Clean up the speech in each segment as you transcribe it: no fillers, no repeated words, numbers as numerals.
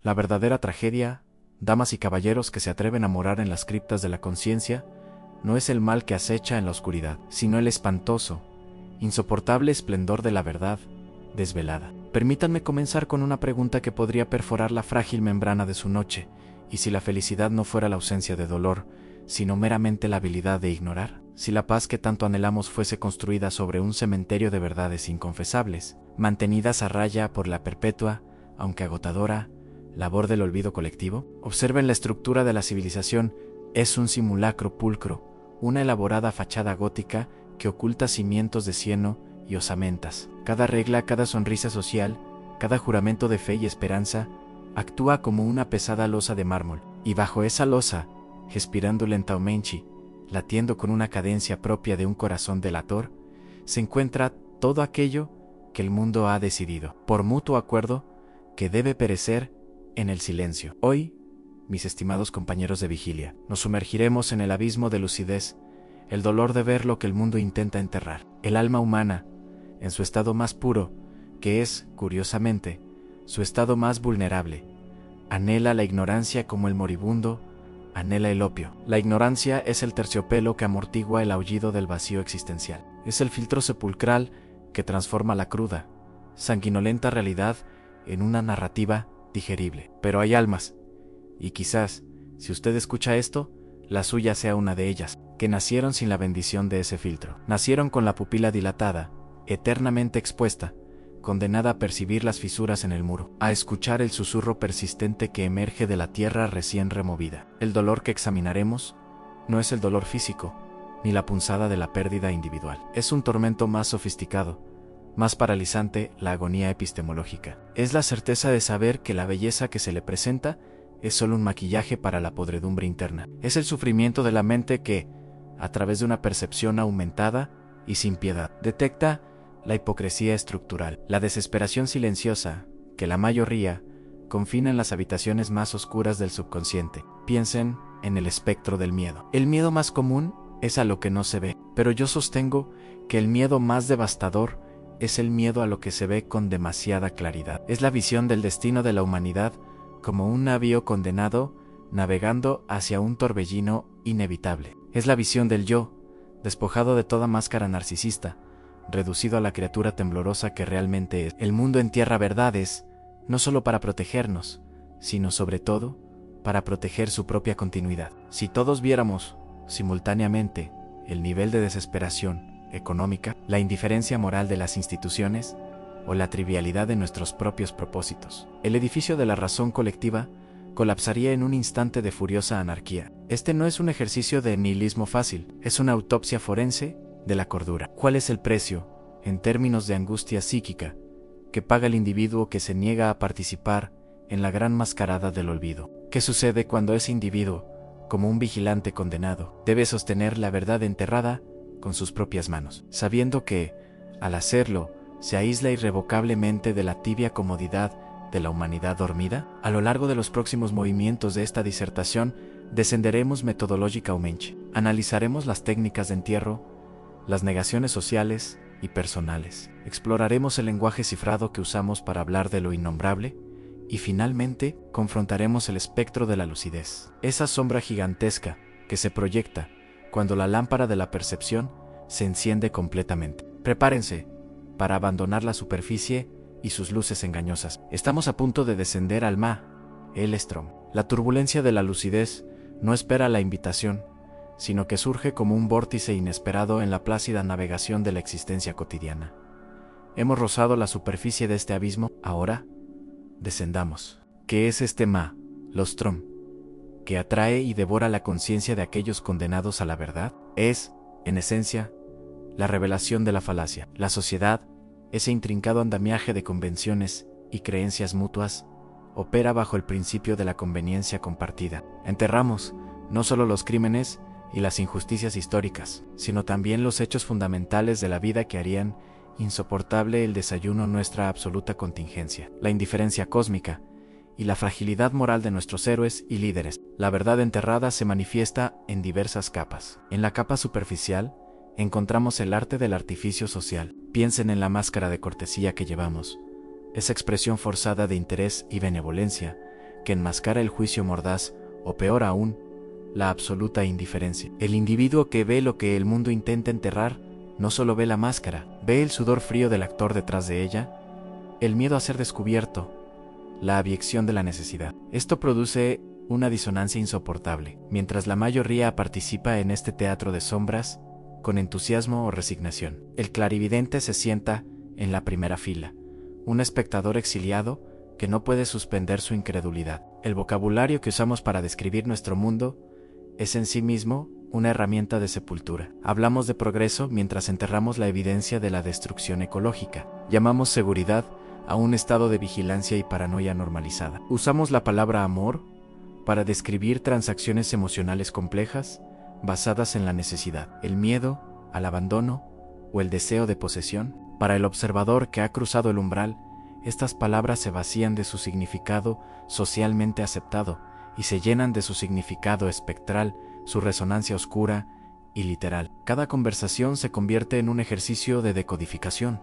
La verdadera tragedia, damas y caballeros que se atreven a morar en las criptas de la conciencia, no es el mal que acecha en la oscuridad, sino el espantoso, insoportable esplendor de la verdad desvelada. Permítanme comenzar con una pregunta que podría perforar la frágil membrana de su noche, y si la felicidad no fuera la ausencia de dolor, sino meramente la habilidad de ignorar, si la paz que tanto anhelamos fuese construida sobre un cementerio de verdades inconfesables, mantenidas a raya por la perpetua, aunque agotadora, labor del olvido colectivo. Observen la estructura de la civilización, es un simulacro pulcro, una elaborada fachada gótica que oculta cimientos de cieno y osamentas. Cada regla, cada sonrisa social, cada juramento de fe y esperanza, actúa como una pesada losa de mármol, y bajo esa losa, respirando lentamente, latiendo con una cadencia propia de un corazón delator, se encuentra todo aquello que el mundo ha decidido, por mutuo acuerdo, que debe perecer en el silencio. Hoy, mis estimados compañeros de vigilia, nos sumergiremos en el abismo de lucidez, el dolor de ver lo que el mundo intenta enterrar. El alma humana, en su estado más puro, que es, curiosamente, su estado más vulnerable, anhela la ignorancia como el moribundo anhela el opio. La ignorancia es el terciopelo que amortigua el aullido del vacío existencial. Es el filtro sepulcral que transforma la cruda, sanguinolenta realidad en una narrativa digerible. Pero hay almas, y quizás, si usted escucha esto, la suya sea una de ellas, que nacieron sin la bendición de ese filtro. Nacieron con la pupila dilatada, eternamente expuesta, condenada a percibir las fisuras en el muro, a escuchar el susurro persistente que emerge de la tierra recién removida. El dolor que examinaremos no es el dolor físico, ni la punzada de la pérdida individual. Es un tormento más sofisticado, más paralizante, la agonía epistemológica. Es la certeza de saber que la belleza que se le presenta es solo un maquillaje para la podredumbre interna. Es el sufrimiento de la mente que, a través de una percepción aumentada y sin piedad, detecta la hipocresía estructural, la desesperación silenciosa, que la mayoría confina en las habitaciones más oscuras del subconsciente. Piensen en el espectro del miedo. El miedo más común es a lo que no se ve, pero yo sostengo que el miedo más devastador es el miedo a lo que se ve con demasiada claridad. Es la visión del destino de la humanidad como un navío condenado navegando hacia un torbellino inevitable. Es la visión del yo, despojado de toda máscara narcisista, reducido a la criatura temblorosa que realmente es. El mundo entierra verdades, no solo para protegernos, sino sobre todo para proteger su propia continuidad. Si todos viéramos, simultáneamente, el nivel de desesperación económica, la indiferencia moral de las instituciones o la trivialidad de nuestros propios propósitos, el edificio de la razón colectiva colapsaría en un instante de furiosa anarquía. Este no es un ejercicio de nihilismo fácil, es una autopsia forense de la cordura. ¿Cuál es el precio, en términos de angustia psíquica, que paga el individuo que se niega a participar en la gran mascarada del olvido? ¿Qué sucede cuando ese individuo, como un vigilante condenado, debe sostener la verdad enterrada con sus propias manos, sabiendo que, al hacerlo, se aísla irrevocablemente de la tibia comodidad de la humanidad dormida? A lo largo de los próximos movimientos de esta disertación, descenderemos metodológicamente, analizaremos las técnicas de entierro, las negaciones sociales y personales. Exploraremos el lenguaje cifrado que usamos para hablar de lo innombrable y finalmente confrontaremos el espectro de la lucidez, esa sombra gigantesca que se proyecta cuando la lámpara de la percepción se enciende completamente. Prepárense para abandonar la superficie y sus luces engañosas. Estamos a punto de descender al Maelstrom. La turbulencia de la lucidez no espera la invitación, sino que surge como un vórtice inesperado en la plácida navegación de la existencia cotidiana. Hemos rozado la superficie de este abismo, ahora descendamos. ¿Qué es este Maelstrom que atrae y devora la conciencia de aquellos condenados a la verdad? Es, en esencia, la revelación de la falacia. La sociedad, ese intrincado andamiaje de convenciones y creencias mutuas, opera bajo el principio de la conveniencia compartida. Enterramos no solo los crímenes y las injusticias históricas, sino también los hechos fundamentales de la vida que harían insoportable el desayuno nuestra absoluta contingencia, la indiferencia cósmica y la fragilidad moral de nuestros héroes y líderes. La verdad enterrada se manifiesta en diversas capas. En la capa superficial, encontramos el arte del artificio social. Piensen en la máscara de cortesía que llevamos, esa expresión forzada de interés y benevolencia que enmascara el juicio mordaz, o peor aún, la absoluta indiferencia. El individuo que ve lo que el mundo intenta enterrar, no solo ve la máscara, ve el sudor frío del actor detrás de ella, el miedo a ser descubierto, la abyección de la necesidad. Esto produce una disonancia insoportable, mientras la mayoría participa en este teatro de sombras, con entusiasmo o resignación. El clarividente se sienta en la primera fila, un espectador exiliado que no puede suspender su incredulidad. El vocabulario que usamos para describir nuestro mundo es en sí mismo una herramienta de sepultura. Hablamos de progreso mientras enterramos la evidencia de la destrucción ecológica. Llamamos seguridad a un estado de vigilancia y paranoia normalizada. Usamos la palabra amor para describir transacciones emocionales complejas basadas en la necesidad, el miedo al abandono o el deseo de posesión. Para el observador que ha cruzado el umbral, estas palabras se vacían de su significado socialmente aceptado y se llenan de su significado espectral, su resonancia oscura y literal. Cada conversación se convierte en un ejercicio de decodificación.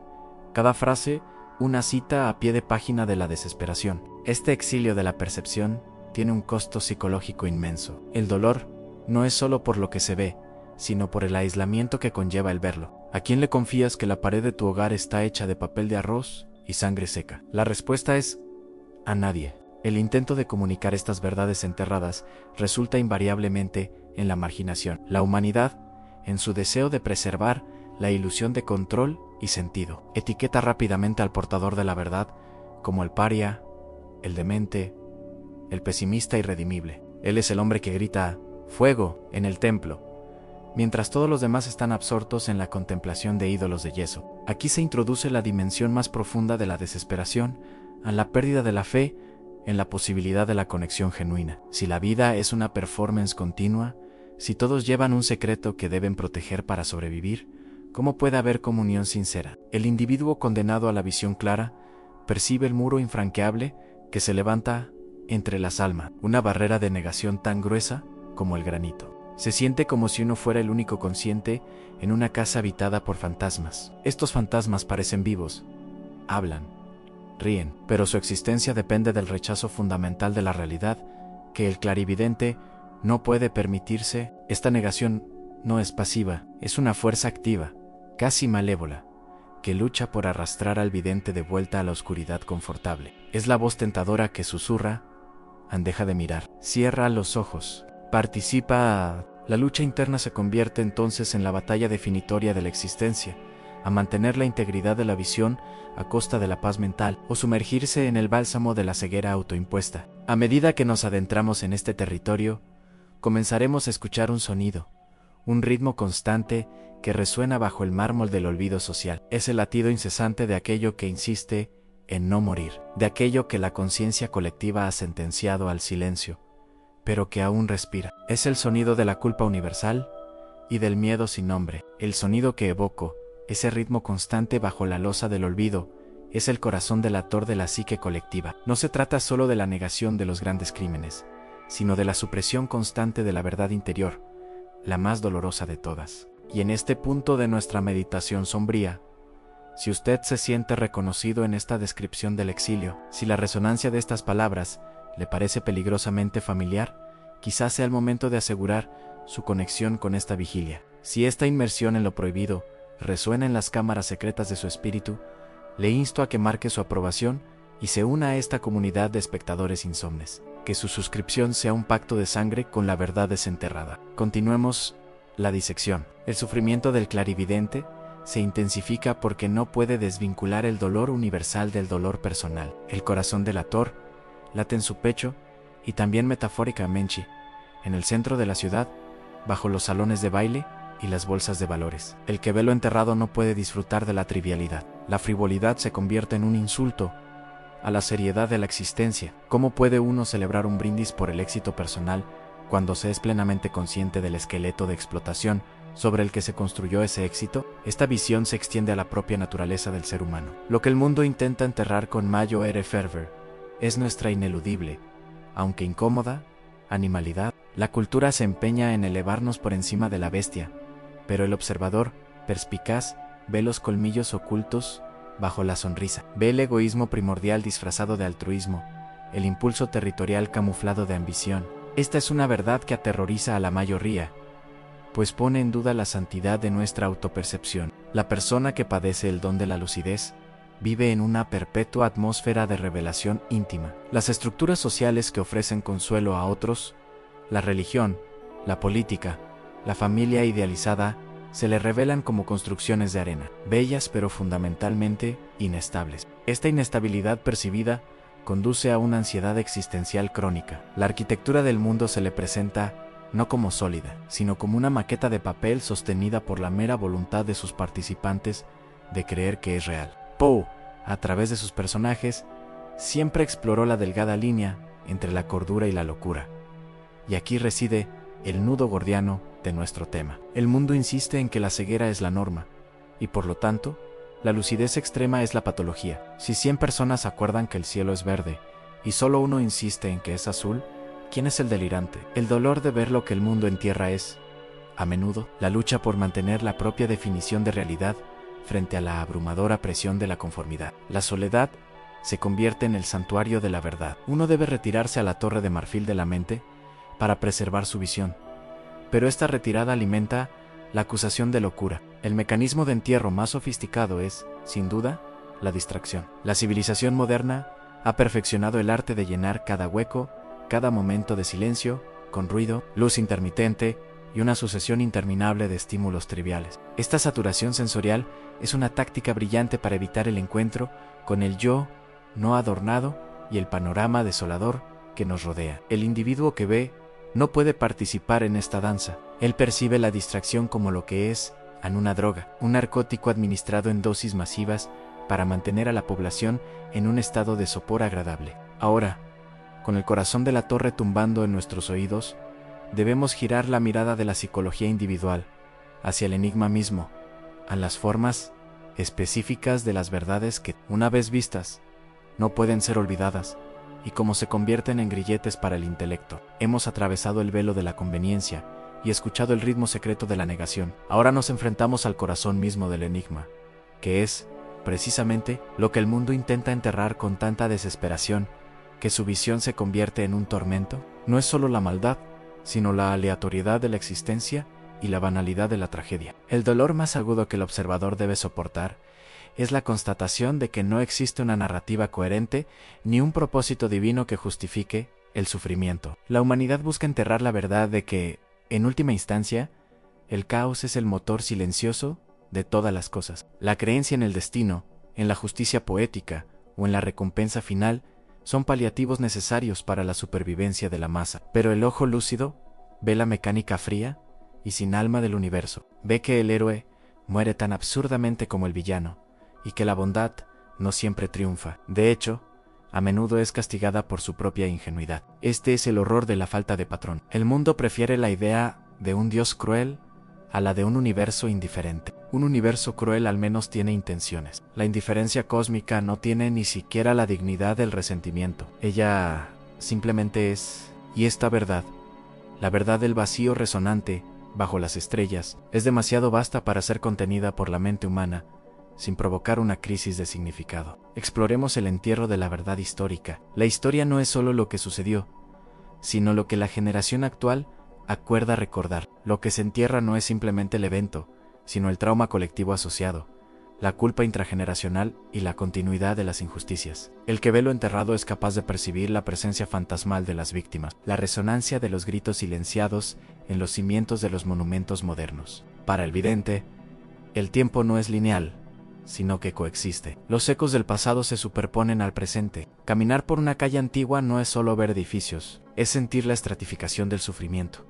Cada frase, una cita a pie de página de la desesperación. Este exilio de la percepción tiene un costo psicológico inmenso. El dolor no es solo por lo que se ve, sino por el aislamiento que conlleva el verlo. ¿A quién le confías que la pared de tu hogar está hecha de papel de arroz y sangre seca? La respuesta es: a nadie. El intento de comunicar estas verdades enterradas resulta invariablemente en la marginación. La humanidad, en su deseo de preservar la ilusión de control y sentido, etiqueta rápidamente al portador de la verdad como el paria, el demente, el pesimista irredimible. Él es el hombre que grita «fuego» en el templo, mientras todos los demás están absortos en la contemplación de ídolos de yeso. Aquí se introduce la dimensión más profunda de la desesperación, a la pérdida de la fe en la posibilidad de la conexión genuina. Si la vida es una performance continua, si todos llevan un secreto que deben proteger para sobrevivir, ¿cómo puede haber comunión sincera? El individuo condenado a la visión clara percibe el muro infranqueable que se levanta entre las almas, una barrera de negación tan gruesa como el granito. Se siente como si uno fuera el único consciente en una casa habitada por fantasmas. Estos fantasmas parecen vivos, hablan, ríen, pero su existencia depende del rechazo fundamental de la realidad que el clarividente no puede permitirse. Esta negación no es pasiva, es una fuerza activa, casi malévola, que lucha por arrastrar al vidente de vuelta a la oscuridad confortable. Es la voz tentadora que susurra: deja de mirar, cierra los ojos, participa. La lucha interna se convierte entonces en la batalla definitoria de la existencia, a mantener la integridad de la visión a costa de la paz mental, o sumergirse en el bálsamo de la ceguera autoimpuesta. A medida que nos adentramos en este territorio, comenzaremos a escuchar un sonido, un ritmo constante que resuena bajo el mármol del olvido social. Es el latido incesante de aquello que insiste en no morir, de aquello que la conciencia colectiva ha sentenciado al silencio, pero que aún respira. Es el sonido de la culpa universal y del miedo sin nombre. El sonido que evoco, ese ritmo constante bajo la losa del olvido, es el corazón delator de la psique colectiva. No se trata solo de la negación de los grandes crímenes, sino de la supresión constante de la verdad interior, la más dolorosa de todas. Y en este punto de nuestra meditación sombría, si usted se siente reconocido en esta descripción del exilio, si la resonancia de estas palabras le parece peligrosamente familiar, quizás sea el momento de asegurar su conexión con esta vigilia. Si esta inmersión en lo prohibido resuena en las cámaras secretas de su espíritu, le insto a que marque su aprobación y se una a esta comunidad de espectadores insomnes. Que su suscripción sea un pacto de sangre con la verdad desenterrada. Continuemos la disección. El sufrimiento del clarividente se intensifica porque no puede desvincular el dolor universal del dolor personal. El corazón delator late en su pecho y también metafóricamente en el centro de la ciudad, bajo los salones de baile y las bolsas de valores. El que ve lo enterrado no puede disfrutar de la trivialidad. La frivolidad se convierte en un insulto a la seriedad de la existencia. ¿Cómo puede uno celebrar un brindis por el éxito personal cuando se es plenamente consciente del esqueleto de explotación sobre el que se construyó ese éxito? Esta visión se extiende a la propia naturaleza del ser humano. Lo que el mundo intenta enterrar con mayor fervor es nuestra ineludible, aunque incómoda, animalidad. La cultura se empeña en elevarnos por encima de la bestia, pero el observador, perspicaz, ve los colmillos ocultos bajo la sonrisa. Ve el egoísmo primordial disfrazado de altruismo, el impulso territorial camuflado de ambición. Esta es una verdad que aterroriza a la mayoría, pues pone en duda la santidad de nuestra autopercepción. La persona que padece el don de la lucidez vive en una perpetua atmósfera de revelación íntima. Las estructuras sociales que ofrecen consuelo a otros, la religión, la política, la familia idealizada, se le revelan como construcciones de arena, bellas pero fundamentalmente inestables. Esta inestabilidad percibida conduce a una ansiedad existencial crónica. La arquitectura del mundo se le presenta no como sólida, sino como una maqueta de papel sostenida por la mera voluntad de sus participantes de creer que es real. Poe, a través de sus personajes, siempre exploró la delgada línea entre la cordura y la locura. Y aquí reside el nudo gordiano de nuestro tema. El mundo insiste en que la ceguera es la norma, y por lo tanto, la lucidez extrema es la patología. Si 100 personas acuerdan que el cielo es verde, y solo uno insiste en que es azul, ¿quién es el delirante? El dolor de ver lo que el mundo entierra es, a menudo, la lucha por mantener la propia definición de realidad frente a la abrumadora presión de la conformidad. La soledad se convierte en el santuario de la verdad. Uno debe retirarse a la torre de marfil de la mente para preservar su visión, pero esta retirada alimenta la acusación de locura. El mecanismo de entierro más sofisticado es, sin duda, la distracción. La civilización moderna ha perfeccionado el arte de llenar cada hueco, cada momento de silencio, con ruido, luz intermitente y una sucesión interminable de estímulos triviales. Esta saturación sensorial es una táctica brillante para evitar el encuentro con el yo no adornado y el panorama desolador que nos rodea. El individuo que ve no puede participar en esta danza. Él percibe la distracción como lo que es, en una droga, un narcótico administrado en dosis masivas para mantener a la población en un estado de sopor agradable. Ahora, con el corazón de la torre tumbando en nuestros oídos, debemos girar la mirada de la psicología individual hacia el enigma mismo, a las formas específicas de las verdades que, una vez vistas, no pueden ser olvidadas, y como se convierten en grilletes para el intelecto. Hemos atravesado el velo de la conveniencia y escuchado el ritmo secreto de la negación. Ahora nos enfrentamos al corazón mismo del enigma, que es, precisamente, lo que el mundo intenta enterrar con tanta desesperación que su visión se convierte en un tormento. No es solo la maldad, sino la aleatoriedad de la existencia y la banalidad de la tragedia. El dolor más agudo que el observador debe soportar es la constatación de que no existe una narrativa coherente ni un propósito divino que justifique el sufrimiento. La humanidad busca enterrar la verdad de que, en última instancia, el caos es el motor silencioso de todas las cosas. La creencia en el destino, en la justicia poética o en la recompensa final son paliativos necesarios para la supervivencia de la masa. Pero el ojo lúcido ve la mecánica fría y sin alma del universo. Ve que el héroe muere tan absurdamente como el villano, y que la bondad no siempre triunfa. De hecho, a menudo es castigada por su propia ingenuidad. Este es el horror de la falta de patrón. El mundo prefiere la idea de un Dios cruel a la de un universo indiferente. Un universo cruel al menos tiene intenciones. La indiferencia cósmica no tiene ni siquiera la dignidad del resentimiento. Ella simplemente es. Y esta verdad, la verdad del vacío resonante bajo las estrellas, es demasiado vasta para ser contenida por la mente humana sin provocar una crisis de significado. Exploremos el entierro de la verdad histórica. La historia no es solo lo que sucedió, sino lo que la generación actual acuerda recordar. Lo que se entierra no es simplemente el evento, sino el trauma colectivo asociado, la culpa intrageneracional y la continuidad de las injusticias. El que ve lo enterrado es capaz de percibir la presencia fantasmal de las víctimas, la resonancia de los gritos silenciados en los cimientos de los monumentos modernos. Para el vidente, el tiempo no es lineal, sino que coexiste. Los ecos del pasado se superponen al presente. Caminar por una calle antigua no es solo ver edificios, es sentir la estratificación del sufrimiento,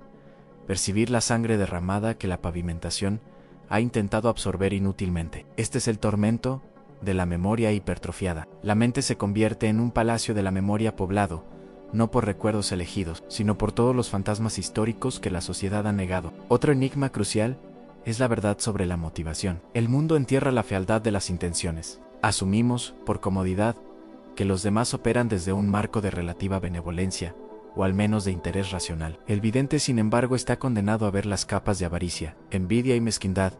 percibir la sangre derramada que la pavimentación ha intentado absorber inútilmente. Este es el tormento de la memoria hipertrofiada. La mente se convierte en un palacio de la memoria poblado, no por recuerdos elegidos, sino por todos los fantasmas históricos que la sociedad ha negado. Otro enigma crucial es la verdad sobre la motivación. El mundo entierra la fealdad de las intenciones. Asumimos, por comodidad, que los demás operan desde un marco de relativa benevolencia, o al menos de interés racional. El vidente, sin embargo, está condenado a ver las capas de avaricia, envidia y mezquindad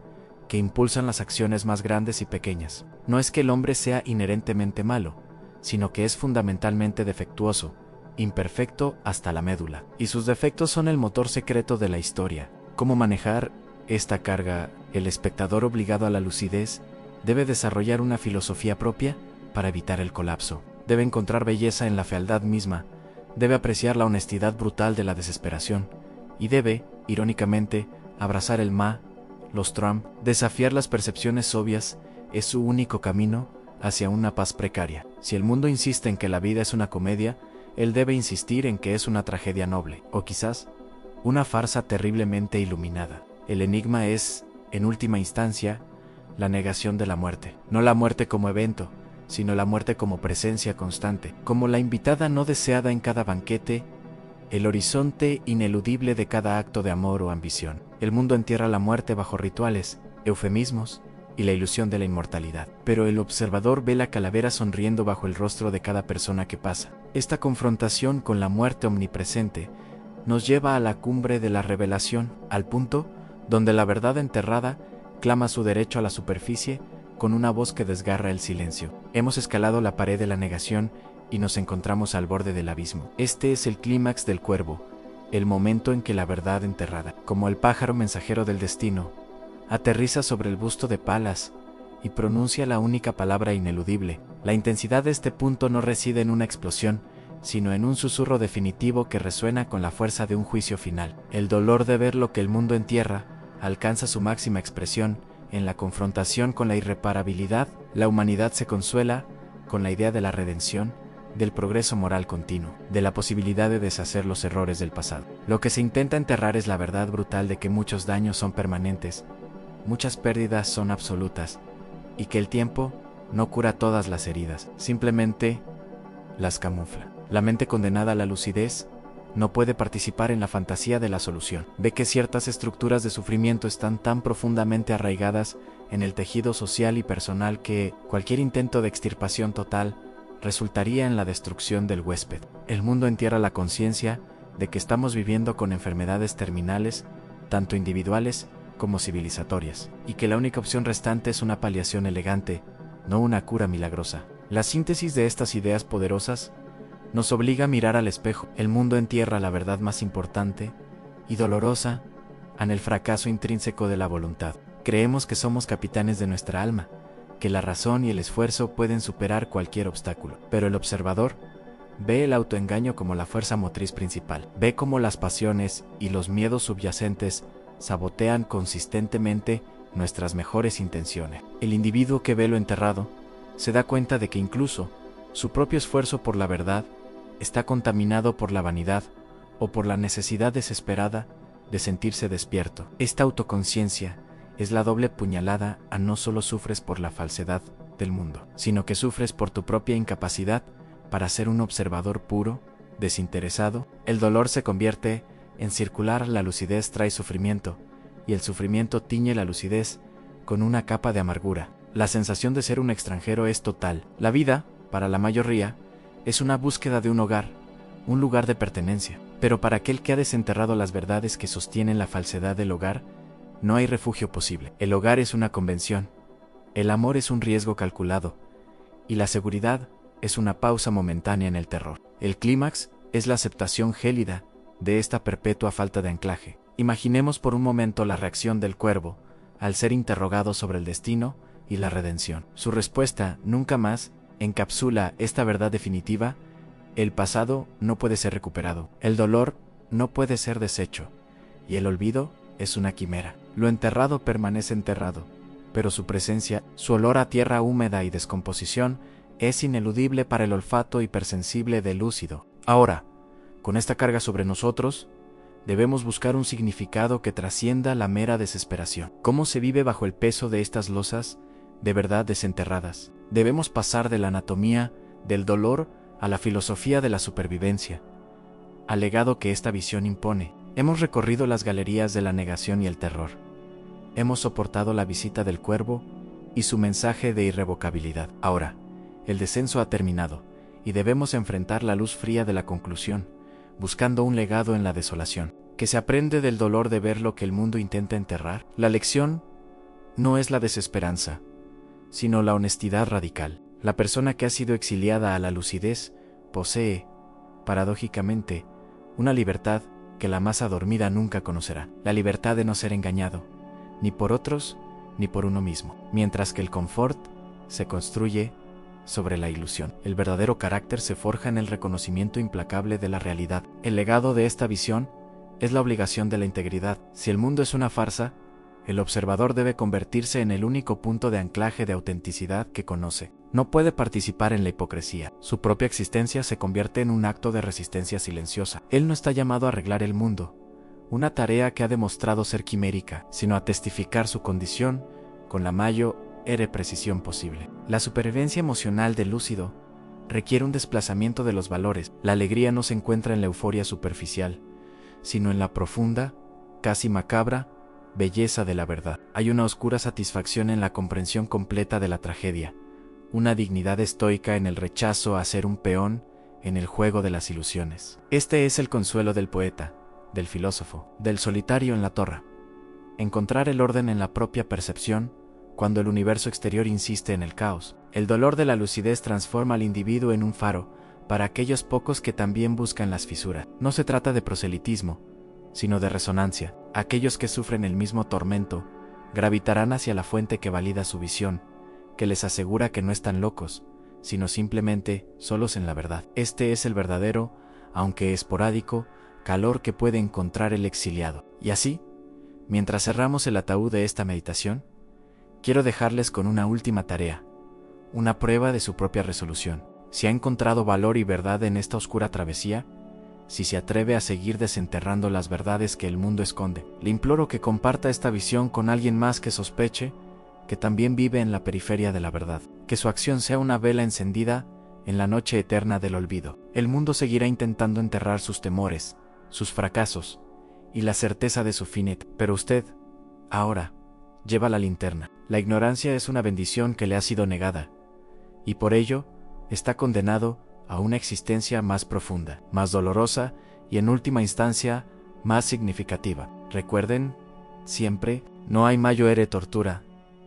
que impulsan las acciones más grandes y pequeñas. No es que el hombre sea inherentemente malo, sino que es fundamentalmente defectuoso, imperfecto hasta la médula. Y sus defectos son el motor secreto de la historia. ¿Cómo manejar esta carga? El espectador obligado a la lucidez debe desarrollar una filosofía propia para evitar el colapso. Debe encontrar belleza en la fealdad misma, debe apreciar la honestidad brutal de la desesperación, y debe, irónicamente, abrazar el los Trump. Desafiar las percepciones obvias es su único camino hacia una paz precaria. Si el mundo insiste en que la vida es una comedia, él debe insistir en que es una tragedia noble, o quizás, una farsa terriblemente iluminada. El enigma es, en última instancia, la negación de la muerte. No la muerte como evento, sino la muerte como presencia constante, como la invitada no deseada en cada banquete, el horizonte ineludible de cada acto de amor o ambición. El mundo entierra la muerte bajo rituales, eufemismos y la ilusión de la inmortalidad. Pero el observador ve la calavera sonriendo bajo el rostro de cada persona que pasa. Esta confrontación con la muerte omnipresente nos lleva a la cumbre de la revelación, al punto donde la verdad enterrada clama su derecho a la superficie con una voz que desgarra el silencio. Hemos escalado la pared de la negación y nos encontramos al borde del abismo. Este es el clímax del Cuervo, el momento en que la verdad enterrada, como el pájaro mensajero del destino, aterriza sobre el busto de Palas y pronuncia la única palabra ineludible. La intensidad de este punto no reside en una explosión, sino en un susurro definitivo que resuena con la fuerza de un juicio final. El dolor de ver lo que el mundo entierra alcanza su máxima expresión en la confrontación con la irreparabilidad. La humanidad se consuela con la idea de la redención, del progreso moral continuo, de la posibilidad de deshacer los errores del pasado. Lo que se intenta enterrar es la verdad brutal de que muchos daños son permanentes, muchas pérdidas son absolutas, y que el tiempo no cura todas las heridas, simplemente las camufla. La mente condenada a la lucidez no puede participar en la fantasía de la solución. Ve que ciertas estructuras de sufrimiento están tan profundamente arraigadas en el tejido social y personal que cualquier intento de extirpación total resultaría en la destrucción del huésped. El mundo entierra la conciencia de que estamos viviendo con enfermedades terminales, tanto individuales como civilizatorias, y que la única opción restante es una paliación elegante, no una cura milagrosa. La síntesis de estas ideas poderosas nos obliga a mirar al espejo. El mundo entierra la verdad más importante y dolorosa en el fracaso intrínseco de la voluntad. Creemos que somos capitanes de nuestra alma, que la razón y el esfuerzo pueden superar cualquier obstáculo. Pero el observador ve el autoengaño como la fuerza motriz principal. Ve cómo las pasiones y los miedos subyacentes sabotean consistentemente nuestras mejores intenciones. El individuo que ve lo enterrado se da cuenta de que incluso su propio esfuerzo por la verdad está contaminado por la vanidad o por la necesidad desesperada de sentirse despierto. Esta autoconciencia es la doble puñalada a no solo sufres por la falsedad del mundo, sino que sufres por tu propia incapacidad para ser un observador puro, desinteresado. El dolor se convierte en circular, la lucidez trae sufrimiento, y el sufrimiento tiñe la lucidez con una capa de amargura. La sensación de ser un extranjero es total. La vida, para la mayoría, es una búsqueda de un hogar, un lugar de pertenencia. Pero para aquel que ha desenterrado las verdades que sostienen la falsedad del hogar, no hay refugio posible. El hogar es una convención, el amor es un riesgo calculado, y la seguridad es una pausa momentánea en el terror. El clímax es la aceptación gélida de esta perpetua falta de anclaje. Imaginemos por un momento la reacción del cuervo al ser interrogado sobre el destino y la redención. Su respuesta, nunca más, encapsula esta verdad definitiva: el pasado no puede ser recuperado, el dolor no puede ser deshecho, y el olvido es una quimera. Lo enterrado permanece enterrado, pero su presencia, su olor a tierra húmeda y descomposición, es ineludible para el olfato hipersensible del lúcido. Ahora, con esta carga sobre nosotros, debemos buscar un significado que trascienda la mera desesperación. ¿Cómo se vive bajo el peso de estas losas de verdad desenterradas? Debemos pasar de la anatomía del dolor a la filosofía de la supervivencia, al legado que esta visión impone. Hemos recorrido las galerías de la negación y el terror. Hemos soportado la visita del cuervo y su mensaje de irrevocabilidad. Ahora, el descenso ha terminado, y debemos enfrentar la luz fría de la conclusión, buscando un legado en la desolación. ¿Qué se aprende del dolor de ver lo que el mundo intenta enterrar? La lección no es la desesperanza, sino la honestidad radical. La persona que ha sido exiliada a la lucidez posee, paradójicamente, una libertad que la masa dormida nunca conocerá, la libertad de no ser engañado, ni por otros, ni por uno mismo, mientras que el confort se construye sobre la ilusión. El verdadero carácter se forja en el reconocimiento implacable de la realidad. El legado de esta visión es la obligación de la integridad. Si el mundo es una farsa, el observador debe convertirse en el único punto de anclaje de autenticidad que conoce. No puede participar en la hipocresía. Su propia existencia se convierte en un acto de resistencia silenciosa. Él no está llamado a arreglar el mundo, una tarea que ha demostrado ser quimérica, sino a testificar su condición con la mayor precisión posible. La supervivencia emocional del lúcido requiere un desplazamiento de los valores. La alegría no se encuentra en la euforia superficial, sino en la profunda, casi macabra, belleza de la verdad. Hay una oscura satisfacción en la comprensión completa de la tragedia, una dignidad estoica en el rechazo a ser un peón en el juego de las ilusiones. Este es el consuelo del poeta, del filósofo, del solitario en la torre. Encontrar el orden en la propia percepción cuando el universo exterior insiste en el caos. El dolor de la lucidez transforma al individuo en un faro para aquellos pocos que también buscan las fisuras. No se trata de proselitismo, sino de resonancia. Aquellos que sufren el mismo tormento gravitarán hacia la fuente que valida su visión, que les asegura que no están locos, sino simplemente solos en la verdad. Este es el verdadero, aunque esporádico, calor que puede encontrar el exiliado. Y así, mientras cerramos el ataúd de esta meditación, quiero dejarles con una última tarea, una prueba de su propia resolución. Si ha encontrado valor y verdad en esta oscura travesía, si se atreve a seguir desenterrando las verdades que el mundo esconde, le imploro que comparta esta visión con alguien más que sospeche que también vive en la periferia de la verdad, que su acción sea una vela encendida en la noche eterna del olvido. El mundo seguirá intentando enterrar sus temores, sus fracasos y la certeza de su fin, pero usted, ahora, lleva la linterna. La ignorancia es una bendición que le ha sido negada, y por ello está condenado a una existencia más profunda, más dolorosa y en última instancia más significativa. Recuerden, siempre, no hay mayor tortura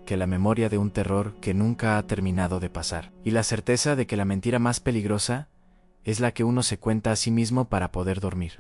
que la memoria de un terror que nunca ha terminado de pasar, y la certeza de que la mentira más peligrosa es la que uno se cuenta a sí mismo para poder dormir.